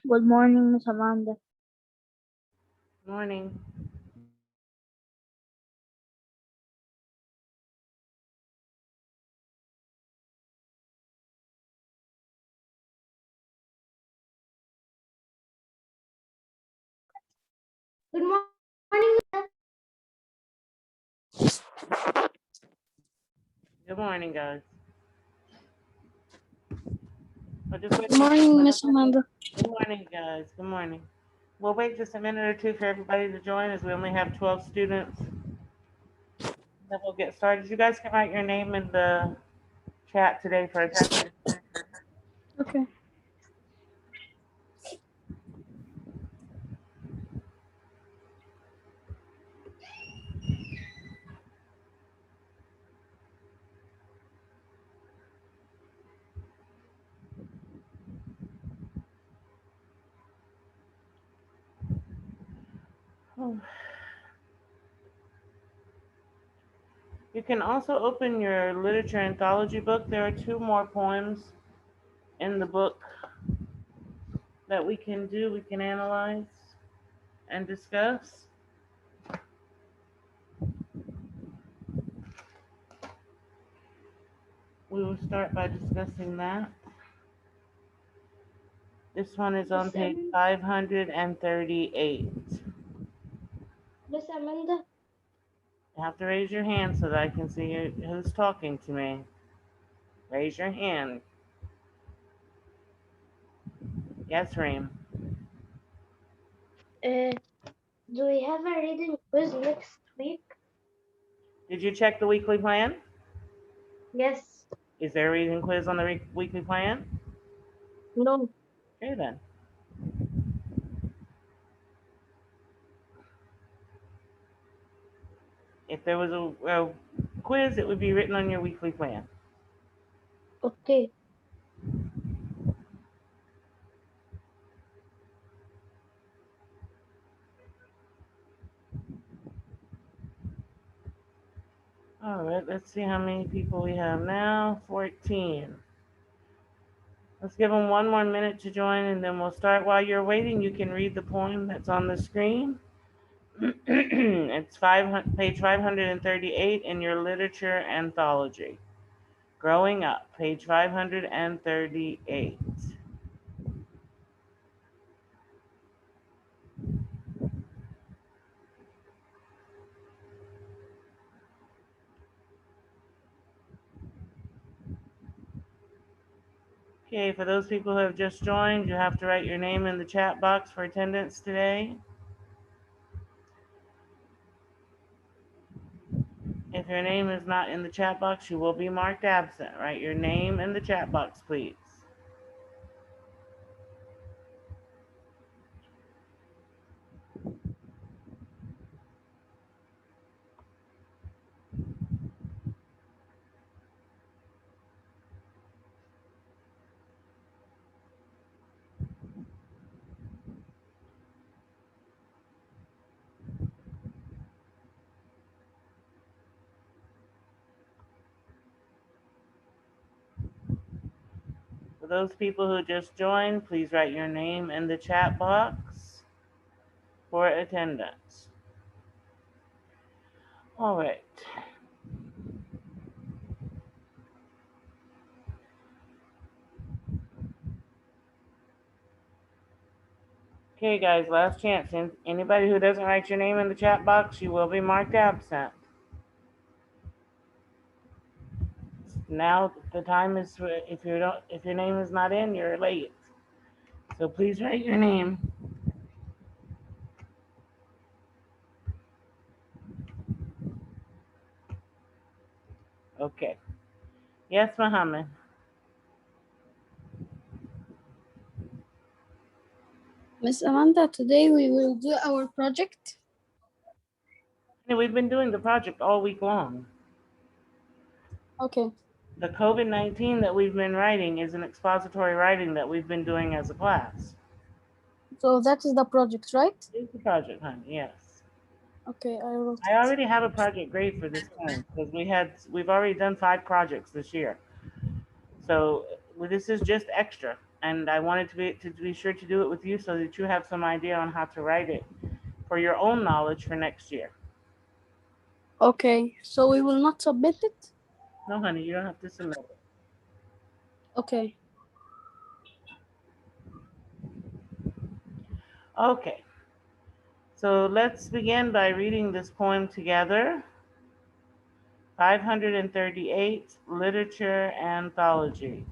Good morning, Miss Amanda. Morning. Good morning. Good morning, guys. I'll just wait Good a minute. morning, Miss Amanda. Good morning, guys. Good morning. We'll wait just a minute or two for everybody to join as we only have 12 students. Then we'll get started. You guys can write your name in the chat today for attendance. Okay. You can also open your literature anthology book. There are 2 more poems in the book that we can do, we can analyze and discuss. We will start by discussing that. This one is on page 538. Miss Amanda. You have to raise your hand so that I can see who's talking to me. Raise your hand. Yes, Reem. Uh, do we have a reading quiz next week? Did you check the weekly plan? Yes. Is there a reading quiz on the weekly plan? No. Okay, then. If there was a quiz, it would be written on your weekly plan. Okay. All right, let's see how many people we have now. 14. Let's give them 1 more minute to join and then we'll start. While you're waiting, you can read the poem that's on the screen. It's page 538 in your literature anthology. Growing Up, page 538. Okay, for those people who have just joined, you have to write your name in the chat box for attendance today. If your name is not in the chat box, you will be marked absent. Write your name in the chat box, please. For those people who just joined, please write your name in the chat box for attendance. All right. Okay, guys, last chance. Anybody who doesn't write your name in the chat box, you will be marked absent. Now the time is if your name is not in, you're late. So please write your name. Okay. Yes, Muhammad. Miss Amanda, today we will do our project. Hey, we've been doing the project all week long. Okay. The COVID-19 that we've been writing is an expository writing that we've been doing as a class. So that is the project, right? It's the project, honey. Yes. Okay, I wrote I it. already have a project grade for this time because we've already done 5 projects this year. So this is just extra. And I wanted to be sure to do it with you so that you have some idea on how to write it for your own knowledge for next year. Okay, so we will not submit it? No, honey, you don't have to submit it. Okay. Okay, so let's begin by reading this poem together. 538, Literature Anthology.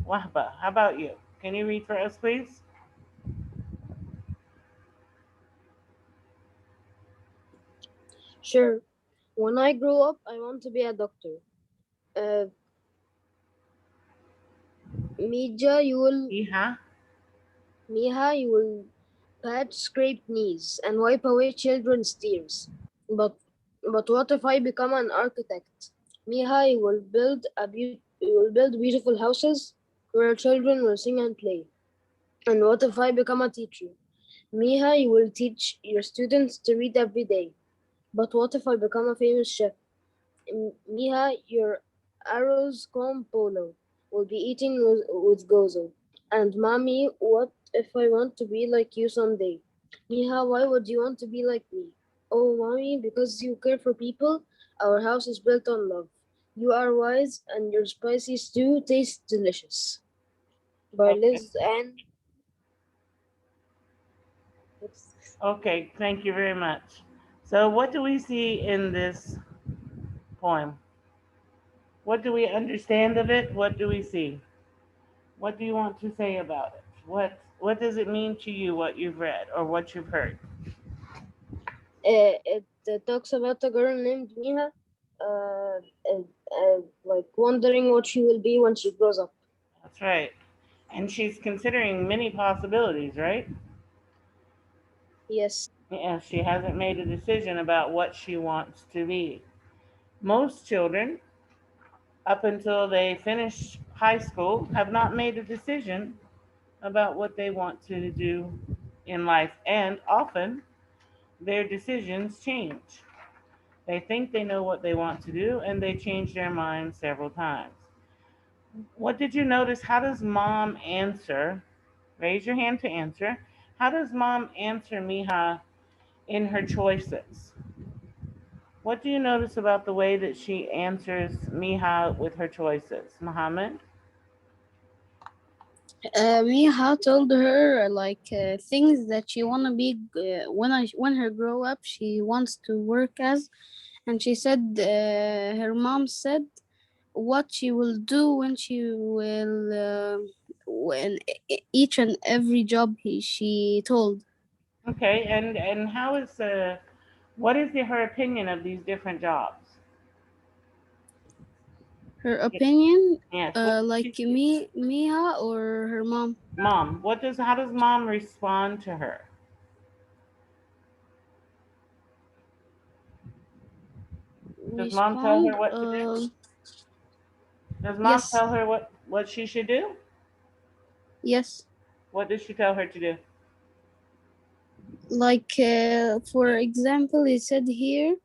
Wahba, how about you? Can you read for us, please? Sure. When I grow up, I want to be a doctor. Uh, Mija, you will, Iha. Miha, you will patch scraped knees and wipe away children's tears. But, but what if I become an architect? Miha, you will build beautiful houses where children will sing and play. And what if I become a teacher? Miha, you will teach your students to read every day. But what if I become a famous chef? Miha, your arrows con polo will be eaten with gozo. And mommy, what if I want to be like you someday? Miha, why would you want to be like me? Oh, mommy, because you care for people. Our house is built on love. You are wise, and your spicy stew tastes delicious. By Okay. Liz and Okay, thank you very much. So, what do we see in this poem? What do we understand of it? What do we see? What do you want to say about it? What does it mean to you, what you've read or what you've heard? it talks about a girl named Miha, like wondering what she will be when she grows up. That's right. And she's considering many possibilities, right? Yes. Yeah, she hasn't made a decision about what she wants to be. Most children, up until they finish high school, have not made a decision about what they want to do in life, and often their decisions change. They think they know what they want to do, and they change their mind several times. What did you notice? How does mom answer? Raise your hand to answer. How does mom answer Miha in her choices? What do you notice about the way that she answers Miha with her choices? Muhammad? Miha told her things that she wanna be when her grow up. She wants to work as, and she said her mom said what she will do when she will when each and every job she told. Okay, and how is what is her opinion of these different jobs? Her opinion, Yes, what does like she say? Miha or her mom Mom, how does mom respond to her? Does mom tell her respond. what to do? Does mom Yes, tell her what she should do? yes. What does she tell her to do? Like for example, it said here.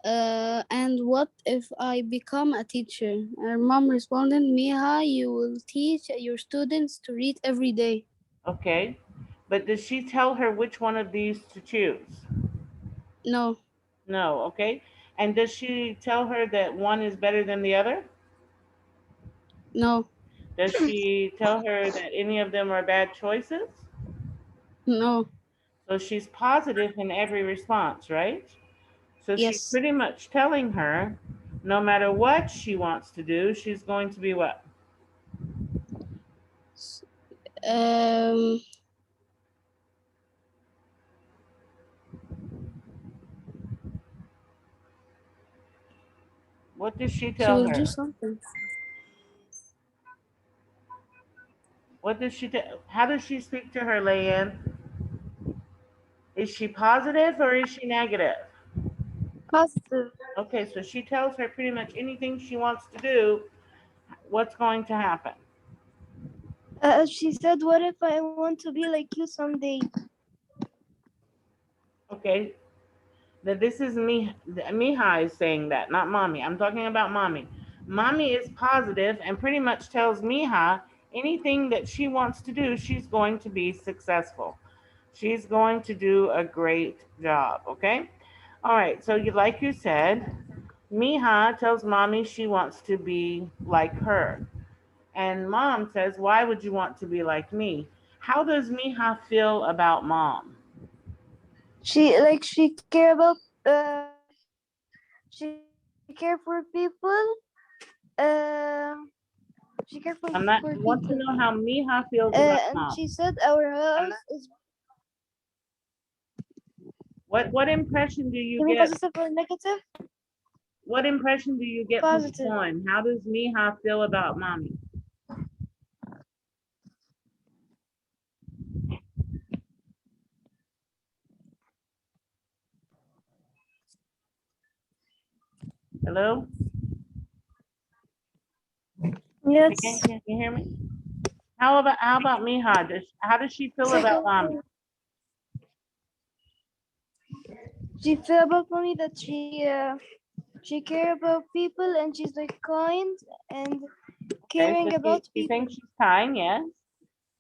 And what if I become a teacher? Her mom responded, Miha, you will teach your students to read every day. Okay, but does she tell her which one of these to choose? No, No, okay. And does she tell her that one is better than the other? no, Does she tell her that any of them are bad choices? no, So she's positive in every response, right? So she's yes. pretty much telling her no matter what she wants to do, she's going to be what? S- Um, What does she she tell will do her? something. What does she how does she speak to her, Leanne? Is she positive or is she negative? Positive. Okay, so she tells her pretty much anything she wants to do, what's going to happen. She said, "What if I want to be like you someday?" Okay, that this is me. Miha is saying that, not mommy. I'm talking about mommy. Mommy is positive and pretty much tells Miha anything that she wants to do, she's going to be successful. She's going to do a great job, okay? All right, so like you said, Mija tells mommy she wants to be like her. And mom says, why would you want to be like me? How does Mija feel about mom? She care about she care for people. Uh, she care I for want to people. know how Mija feels about And mom. she said our house is. What impression do you You mean get? positive or negative? What impression do you get from the Positive. poem? How does Mija feel about mommy? Hello? Yes. Can you hear me? How about Mija? How does she feel about Second, mommy? she feel about mommy that she care about people and she's like kind and Okay, so caring she, about she people thinks she's kind, yes.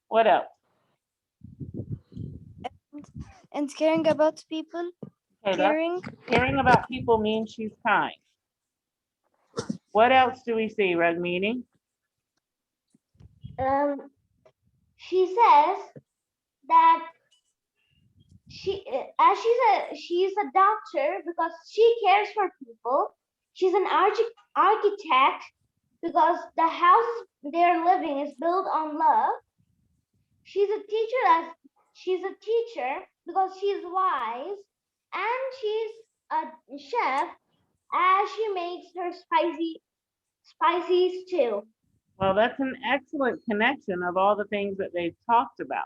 What else? and caring about people. Okay, that's Caring. caring about people means she's kind. What else do we see, Rugmini? Um, she says that as she's a doctor because she cares for people. She's an architect because the house they're living is built on love. She's a teacher as she's a teacher because she's wise, and she's a chef as she makes her spicy stew. Well, that's an excellent connection of all the things that they've talked about.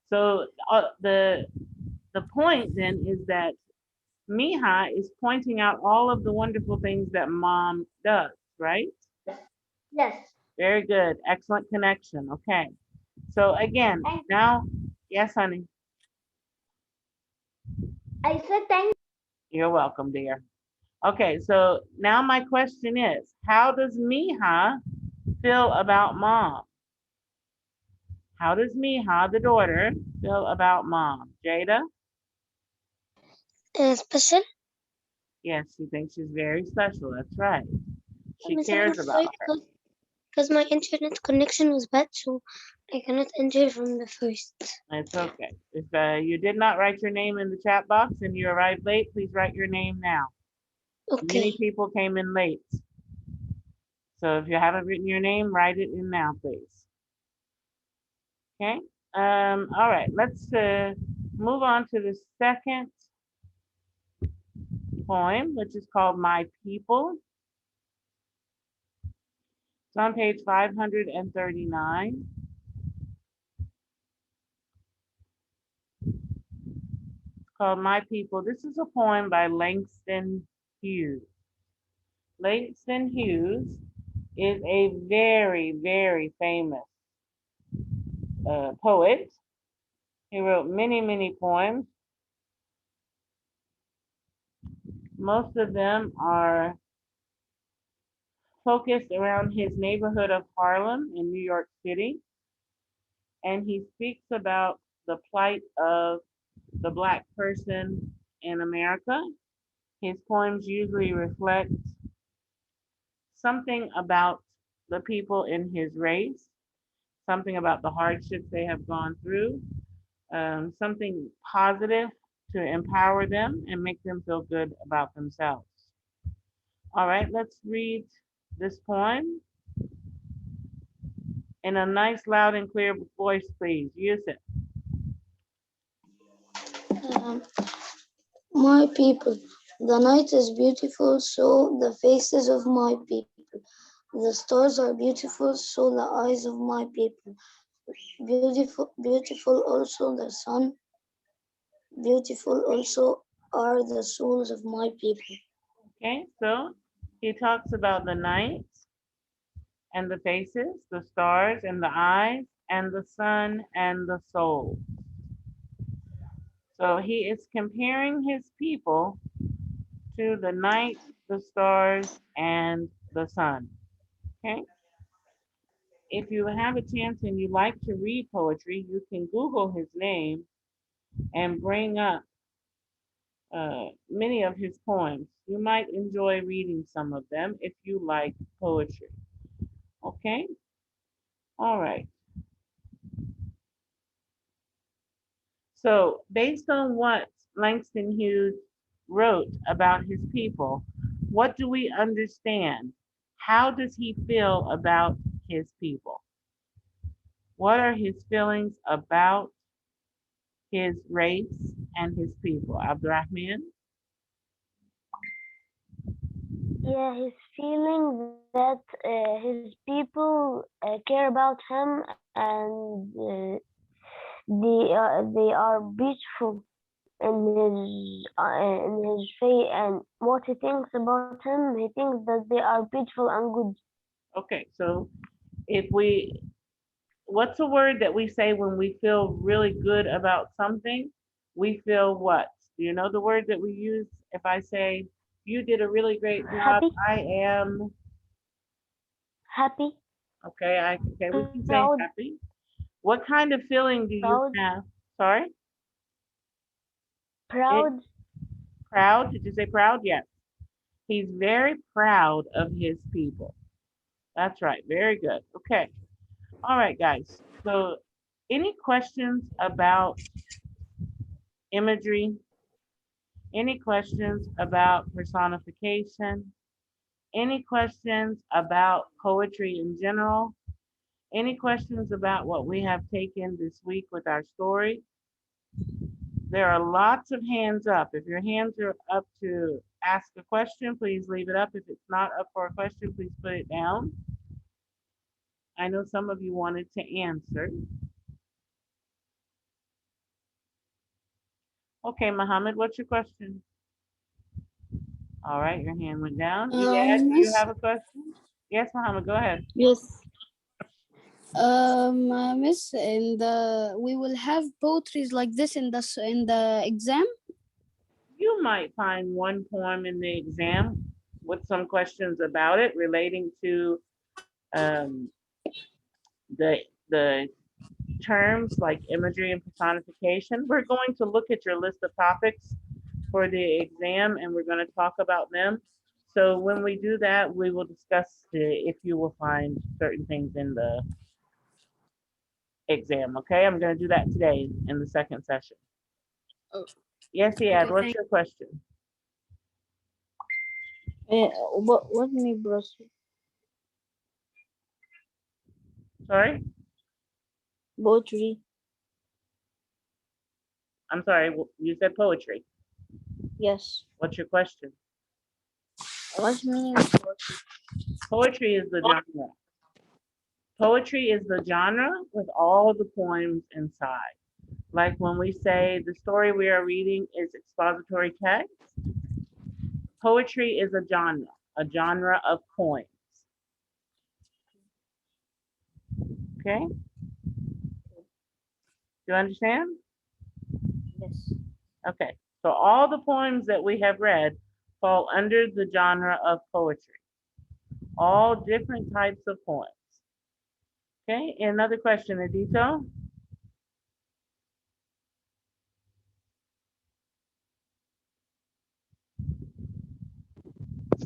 So the point then is that Mija is pointing out all of the wonderful things that mom does, right? Yes. Very good. Excellent connection. Okay. So again, And now, yes, honey, I said thank. you're welcome, dear. Okay, so now my question is, how does Mija feel about mom? How does Mija, the daughter, feel about mom? Jada? Special. Yes, she thinks she's very special. That's right. She Miss, I'm cares about sorry her. because my internet connection was bad, so I cannot enter from the first. It's okay. If you did not write your name in the chat box and you arrived late, please write your name now. Many Okay. people came in late. So if you haven't written your name, write it in now, please. Okay. All right. Let's move on to the second poem, which is called My People. It's on page 539. It's called My People. This is a poem by Langston Hughes. Langston Hughes is a very, very famous poet. He wrote many, many poems. Most of them are focused around his neighborhood of Harlem in New York City. And he speaks about the plight of the Black person in America. His poems usually reflect something about the people in his race, something about the hardships they have gone through, something positive to empower them and make them feel good about themselves. All right, let's read this poem in a nice, loud, and clear voice, please. Use it. Um, my people, the night is beautiful, so the faces of my people. The stars are beautiful, so the eyes of my people. Beautiful, beautiful also the sun. Beautiful also are the souls of my people. Okay, so he talks about the night and the faces, the stars and the eyes, and the sun and the soul. So he is comparing his people to the night, the stars, and the sun. Okay? if you have a chance and you like to read poetry, you can Google his name and bring up many of his poems. You might enjoy reading some of them if you like poetry. Okay? All right. So, based on what Langston Hughes wrote about his people, what do we understand? How does he feel about his people? What are his feelings about his race and his people? Abdurrahman? Yeah, he's feeling that his people care about him, and they are beautiful in his face, and what he thinks about him, he thinks that they are beautiful and good. Okay, so if we, what's a word that we say when we feel really good about something? We feel what? Do you know the word that we use? If I say, you did a really great job, Happy, I am, happy, okay, we can say proud, happy. What kind of feeling do you proud, have? Sorry? It, proud. proud? Did you say proud? Yes. He's very proud of his people. That's right. Very good. Okay. All right, guys. So, any questions about imagery? Any questions about personification? Any questions about poetry in general? Any questions about what we have taken this week with our story? There are lots of hands up. If your hands are up to ask a question, please leave it up. If it's not up for a question, please put it down. I know some of you wanted to answer. Okay, Mohammed, what's your question? All right, your hand went down. Iyad, do you Miss. have a question? Yes, Mohammed, go ahead. Yes. Miss, in the we will have poetries like this in the exam. You might find one poem in the exam with some questions about it relating to um, the the terms like imagery and personification. We're going to look at your list of topics for the exam and we're going to talk about them. So when we do that, we will discuss if you will find certain things in the exam. Okay, I'm going to do that today in the second session. Oh, Yes, Ed, okay, what's thank. your question? What me, bros? Sorry? Poetry. I'm sorry, you said poetry. Yes. What's your question? What's meaning of poetry? Poetry is the genre. Poetry is the genre with all the poems inside. Like when we say the story we are reading is expository text, poetry is a genre of poems. Okay? Do you understand? Yes. Okay. So all the poems that we have read fall under the genre of poetry. All different types of poems. Okay, another question, Adito.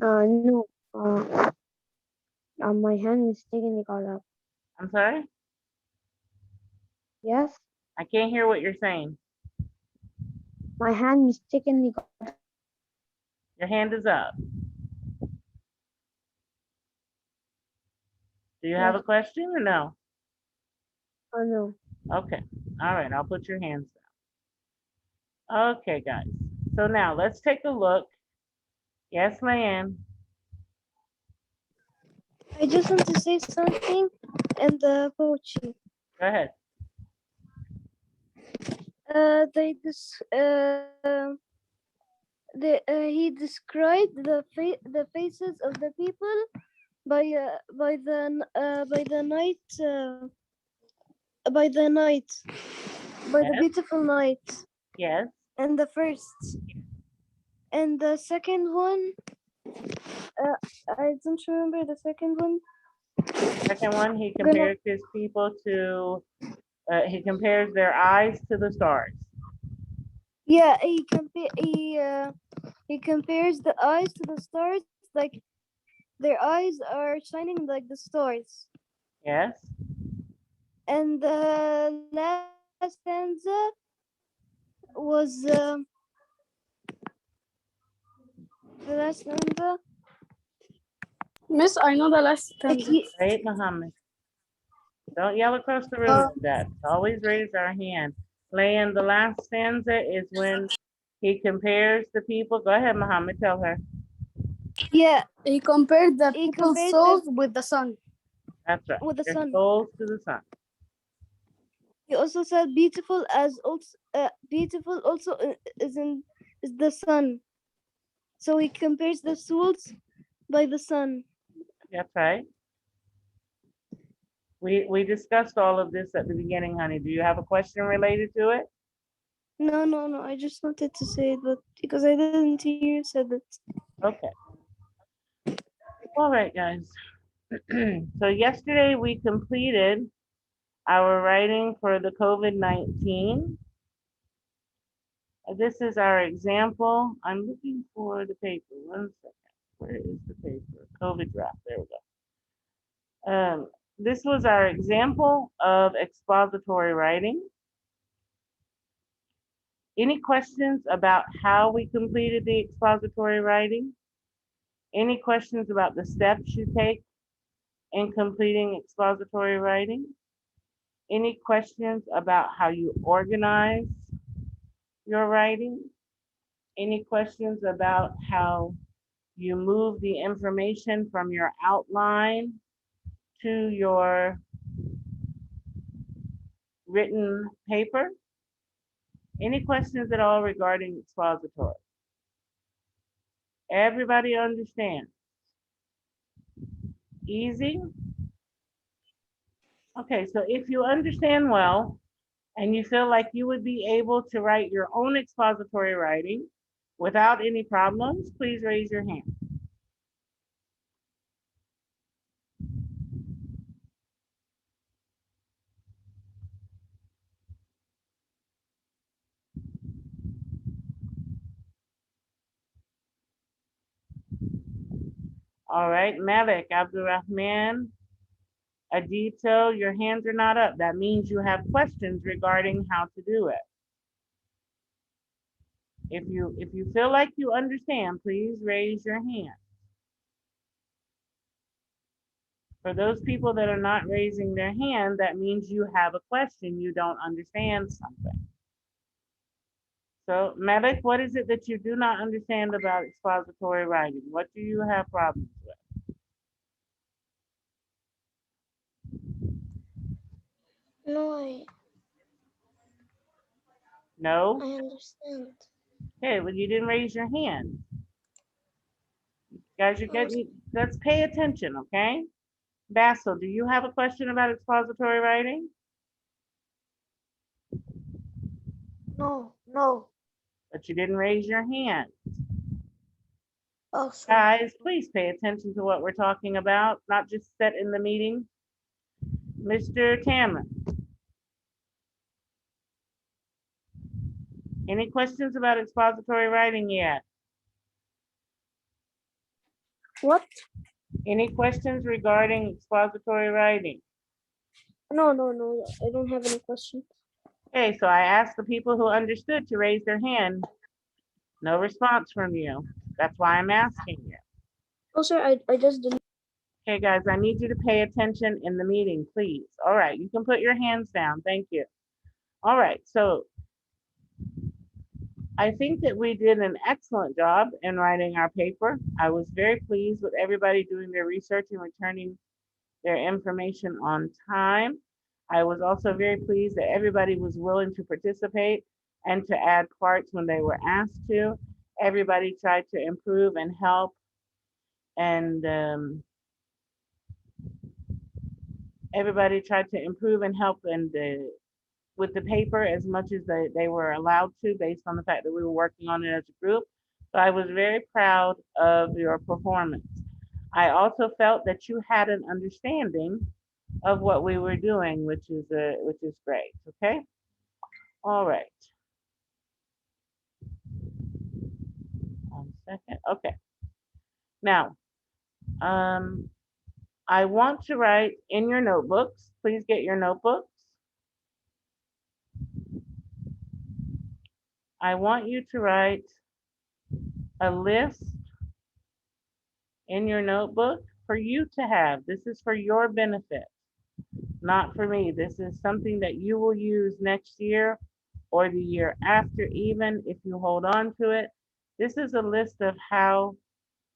No. My hand mistakenly got up. I'm sorry? Yes. I can't hear what you're saying. My hand mistakenly got up. Your hand is up. Do you have Yes. a question or no? Oh no. Okay. All right, I'll put your hands down. Okay, guys. So now let's take a look. Yes, Lan. I just want to say something in the poetry. Go ahead. They he described the faces of the people by the night by the night by the Yes, beautiful night. yes, And the first and the second one, I don't remember the second one. Second one, he Gonna, compares his people to, he compares their eyes to the stars. yeah, he compares the eyes to the stars, like their eyes are shining like the stars. Yes. And the last stanza was the last stanza. Miss, I know the last Like stanza. he, Right, Muhammad. Don't yell across the room Uh, like that. Always raise our hand. Laying the last stanza is when he compares the people. Go ahead, Muhammad, tell her. yeah, he compared the he people's compared souls with the sun. That's right. with the Their sun. souls to the sun. He also said beautiful also is the sun. So he compares the souls by the sun. That's right. We discussed all of this at the beginning, honey. Do you have a question related to it? No. I just wanted to say it, but because I didn't hear you said it. Okay. All right, guys. So yesterday we completed our writing for the COVID-19. This is our example. I'm looking for the paper. One second. Where is the paper? COVID draft. There we go. This was our example of expository writing. Any questions about how we completed the expository writing? Any questions about the steps you take in completing expository writing? Any questions about how you organize your writing? Any questions about how you move the information from your outline to your written paper? Any questions at all regarding expository? Everybody understand? Easy? Okay, so if you understand well and you feel like you would be able to write your own expository writing without any problems, please raise your hand. All right, Malik, Abdurrahman, Adito, your hands are not up. That means you have questions regarding how to do it. If you feel like you understand, please raise your hand. For those people that are not raising their hand, that means you have a question, you don't understand something. So, Malik, what is it that you do not understand about expository writing? What do you have problems with? No, No? I understand. Okay, well, you didn't raise your hand. Guys, you're getting, let's pay attention, okay? Basil, do you have a question about expository writing? No. But you didn't raise your hand. Oh, sorry. Guys, please pay attention to what we're talking about, not just set in the meeting. Mr. Cameron, any questions about expository writing yet? What? Any questions regarding expository writing? No. I don't have any questions. Okay, so I asked the people who understood to raise their hand. No response from you. That's why I'm asking you. Oh, sir, I just didn't. Okay, guys, I need you to pay attention in the meeting, please. All right, you can put your hands down. Thank you. All right, so I think that we did an excellent job in writing our paper. I was very pleased with everybody doing their research and returning their information on time. I was also very pleased that everybody was willing to participate and to add parts when they were asked to. Everybody tried to improve and help, and everybody tried to improve and help with the paper as much as they were allowed to, based on the fact that we were working on it as a group. So I was very proud of your performance. I also felt that you had an understanding of what we were doing, which is great. Okay. All right. 1 second. Okay. Now, I want to write in your notebooks. Please get your notebooks. I want you to write a list in your notebook for you to have. This is for your benefit, not for me. This is something that you will use next year or the year after, even if you hold on to it. This is a list of how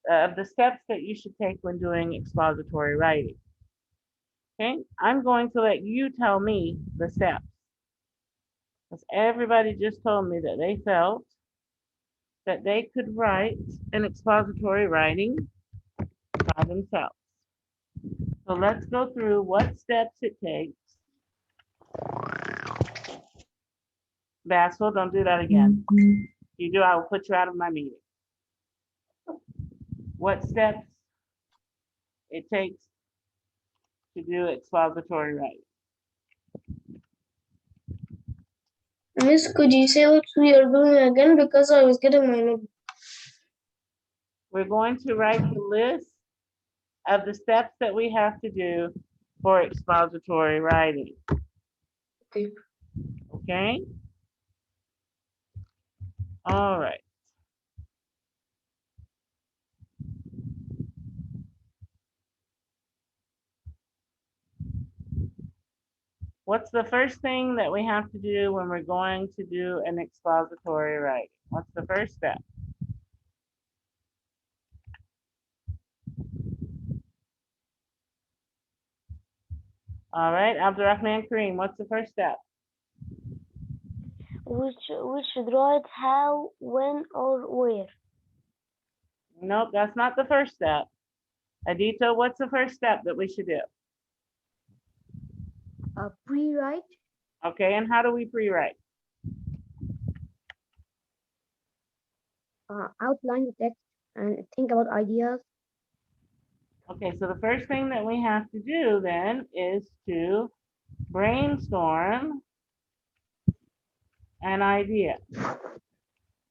of the steps that you should take when doing expository writing. Okay, I'm going to let you tell me the steps, because everybody just told me that they felt that they could write an expository writing by themselves. So let's go through what steps it takes. Basil, don't do that again. If you do, I will put you out of my meeting. What steps it takes to do expository writing. Miss, could you say what we are doing again? Because I was getting my notebook. We're going to write the list of the steps that we have to do for expository writing. Okay. Okay? All right. What's the first thing that we have to do when we're going to do an expository writing? What's the first step? All right, Abdurrahman Kareem, what's the first step? We should write how, when, or where. Nope, that's not the first step. Adito, what's the first step that we should do? Pre-write. Okay, and how do we pre-write? Outline the text and think about ideas. Okay, so the first thing that we have to do then is to brainstorm an idea.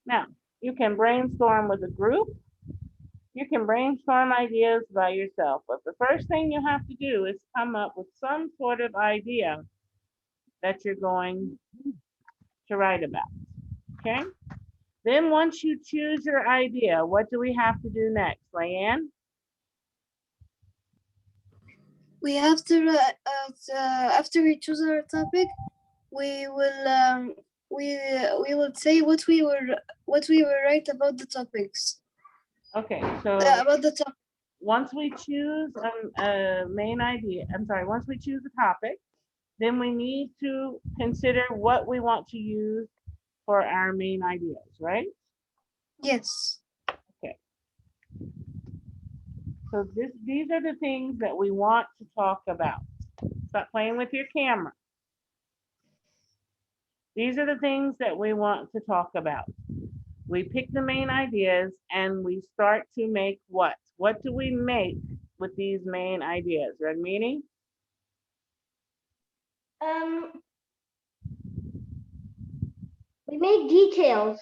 Now, you can brainstorm with a group. You can brainstorm ideas by yourself, but the first thing you have to do is come up with some sort of idea that you're going to write about, okay? Then once you choose your idea, what do we have to do next, Leanne? We have to after we choose our topic, we will say what we will write about the topics. Okay, so About the topic. once we choose a main idea, once we choose a topic, then we need to consider what we want to use for our main ideas, right? Yes. Okay. So these are the things that we want to talk about. Stop playing with your camera. These are the things that we want to talk about. We pick the main ideas and we start to make what? What do we make with these main ideas? Red meaning? We make details.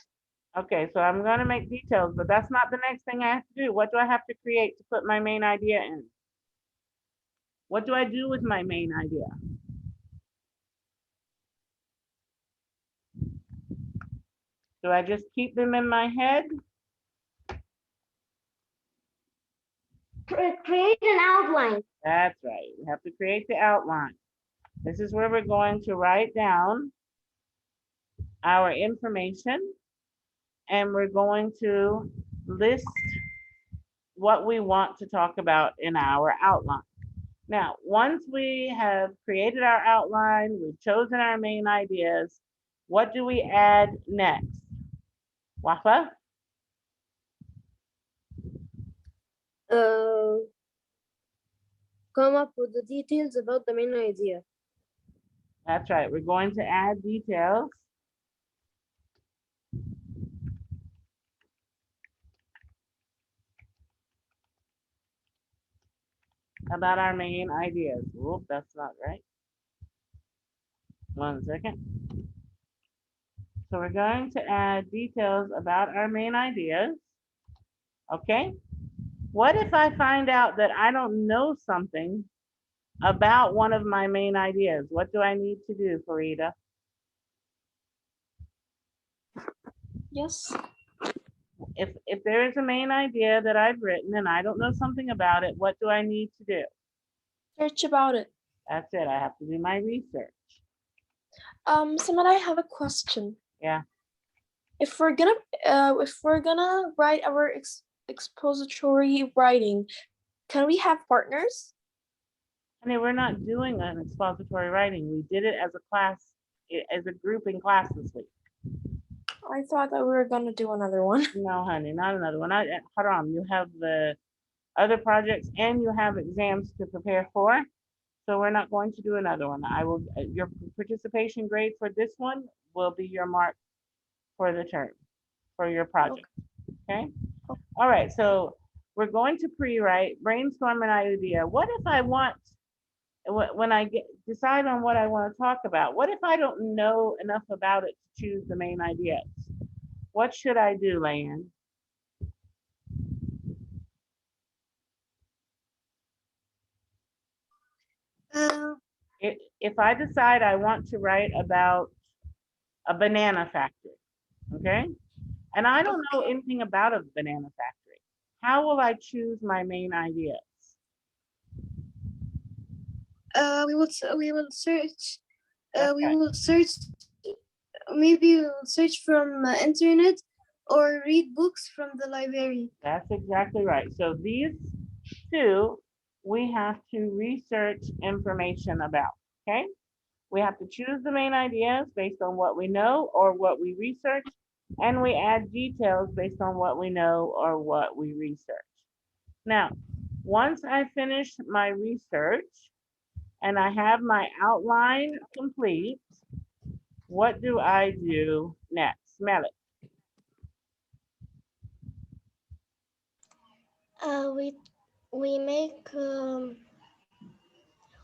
Okay, so I'm gonna make details, but that's not the next thing I have to do. What do I have to create to put my main idea in? What do I do with my main idea? Do I just keep them in my head? Create an outline. That's right, we have to create the outline. This is where we're going to write down our information and we're going to list what we want to talk about in our outline. Now, once we have created our outline, we've chosen our main ideas, what do we add next? Wafa? Come up with the details about the main idea. That's right, we're going to add details. about our main ideas. Whoop, that's not right. 1 second. So we're going to add details about our main ideas. Okay. What if I find out that I don't know something about one of my main ideas? What do I need to do, Farida? Yes. If there is a main idea that I've written and I don't know something about it, what do I need to do? Search about it. That's it. I have to do my research. Simon, I have a question. Yeah. If we're gonna write our expository writing, can we have partners? Honey, we're not doing an expository writing. We did it as a class, as a group in class this week. I thought that we were gonna do another one. No, honey, not another one. Haram, you have the other projects and you have exams to prepare for. So we're not going to do another one. I will, your participation grade for this one will be your mark for the term, for your project. Okay? All right, so we're going to pre-write, brainstorm an idea. What if I want, when I decide on what I want to talk about, what if I don't know enough about it to choose the main ideas? What should I do, Leanne? If I decide I want to write about a banana factory, okay? And I don't know anything about a banana factory. How will I choose my main ideas? We will search. We Okay. will search. Maybe we'll search from internet or read books from the library. That's exactly right. So these two, we have to research information about, okay? We have to choose the main ideas based on what we know or what we research, and we add details based on what we know or what we research. Now, once I finish my research and I have my outline complete, what do I do next? Smell it. We make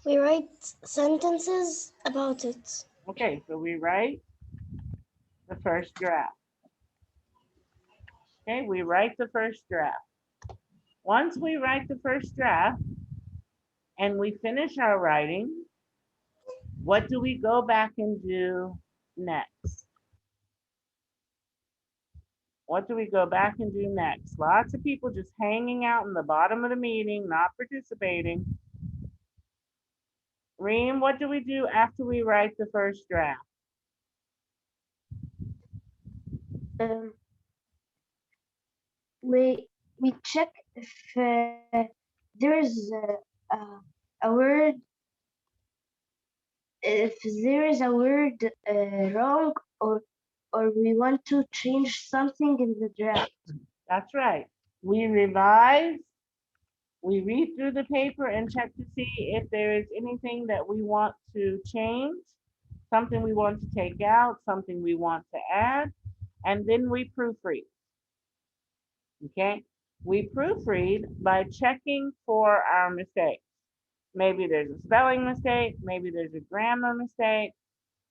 we write sentences about it. Okay, so we write the first draft. Okay, we write the first draft. Once we write the first draft and we finish our writing, what do we go back and do next? What do we go back and do next? Lots of people just hanging out in the bottom of the meeting, not participating. Reem, what do we do after we write the first draft? We check if there's a word, if there is a word wrong, or we want to change something in the draft. That's right. We revise, we read through the paper and check to see if there is anything that we want to change, something we want to take out, something we want to add, and then we proofread. Okay? We proofread by checking for our mistakes. Maybe there's a spelling mistake, maybe there's a grammar mistake.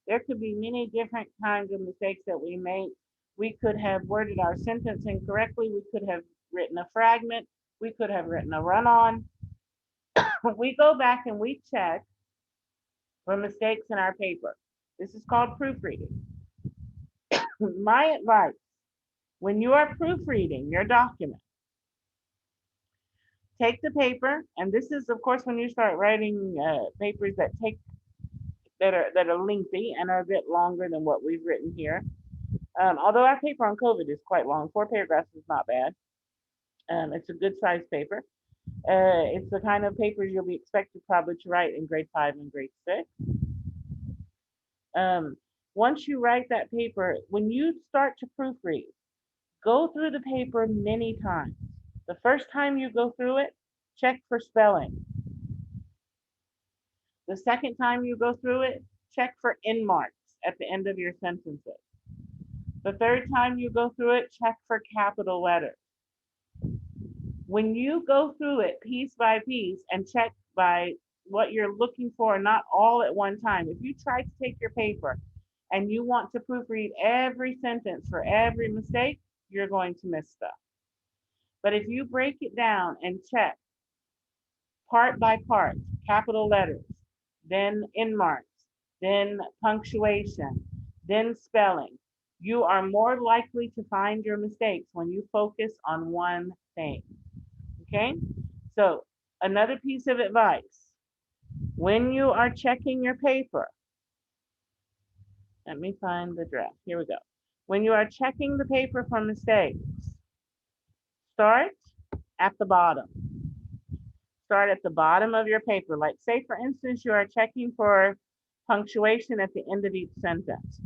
There could be many different kinds of mistakes that we make. We could have worded our sentence incorrectly. We could have written a fragment. We could have written a run-on. We go back and we check for mistakes in our paper. This is called proofreading. My advice, when you are proofreading your document, take the paper, and this is, of course, when you start writing papers that are lengthy and are a bit longer than what we've written here. Although our paper on COVID is quite long, 4 paragraphs is not bad. It's a good size paper. It's the kind of papers you'll be expected probably to write in grade 5 and grade 6. Once you write that paper, when you start to proofread, go through the paper many times. The first time you go through it, check for spelling. The second time you go through it, check for end marks at the end of your sentences. The third time you go through it, check for capital letters. When you go through it piece by piece and check by what you're looking for, not all at one time. If you try to take your paper and you want to proofread every sentence for every mistake, you're going to miss stuff. But if you break it down and check part by part, capital letters, then end marks, then punctuation, then spelling, you are more likely to find your mistakes when you focus on one thing. Okay? So, another piece of advice, when you are checking your paper, let me find the draft. Here we go. When you are checking the paper for mistakes, start at the bottom. Start at the bottom of your paper. Like, say, for instance, you are checking for punctuation at the end of each sentence.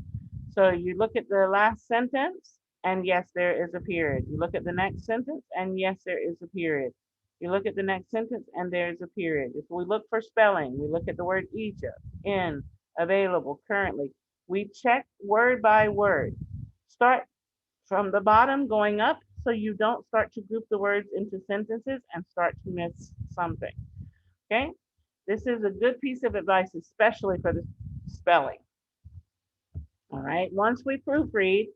So you look at the last sentence, and yes, there is a period. You look at the next sentence, and yes, there is a period. You look at the next sentence, and there's a period. If we look for spelling, we look at the word Egypt, in, available, currently. We check word by word. Start from the bottom going up so you don't start to group the words into sentences and start to miss something. Okay? This is a good piece of advice, especially for the spelling. All right, once we proofread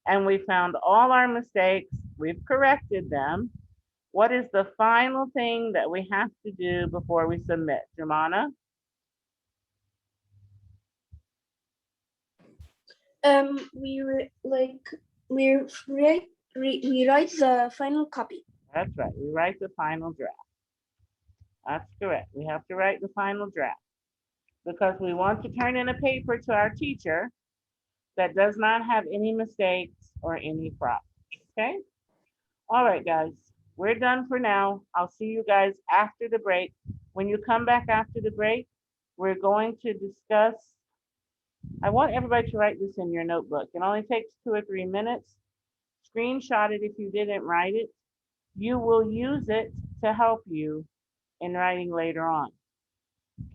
and we found all our mistakes, we've corrected them, what is the final thing that we have to do before we submit? Jumana? We write the final copy. That's right, we write the final draft. That's correct. We have to write the final draft because we want to turn in a paper to our teacher that does not have any mistakes or any problems. Okay? All right, guys, we're done for now. I'll see you guys after the break. When you come back after the break, we're going to discuss. I want everybody to write this in your notebook. It only takes 2 or 3 minutes. Screenshot it if you didn't write it. You will use it to help you in writing later on.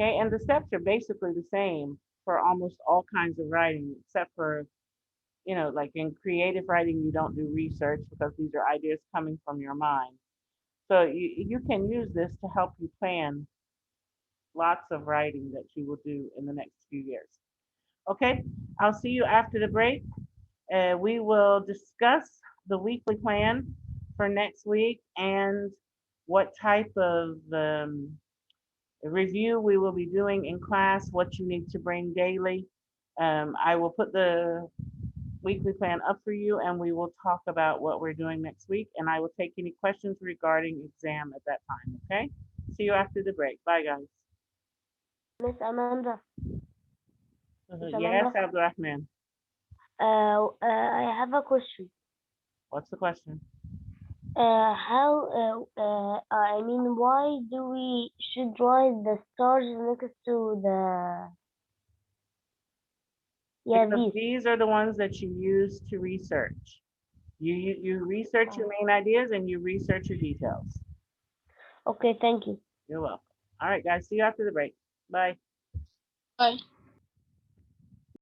Okay, and the steps are basically the same for almost all kinds of writing, except for, you know, like in creative writing, you don't do research because these are ideas coming from your mind. So you can use this to help you plan lots of writing that you will do in the next few years. Okay, I'll see you after the break. We will discuss the weekly plan for next week and what type of review we will be doing in class, what you need to bring daily. I will put the weekly plan up for you and we will talk about what we're doing next week, and I will take any questions regarding exam at that time, okay? See you after the break. Bye, guys. Miss Amanda. Yes, Abdurrahman. I have a question. What's the question? Why do we should write the stars next to the Because these? these are the ones that you use to research. You research your main ideas and you research your details. Okay, thank you. You're welcome. All right, guys. See you after the break. Bye. Bye.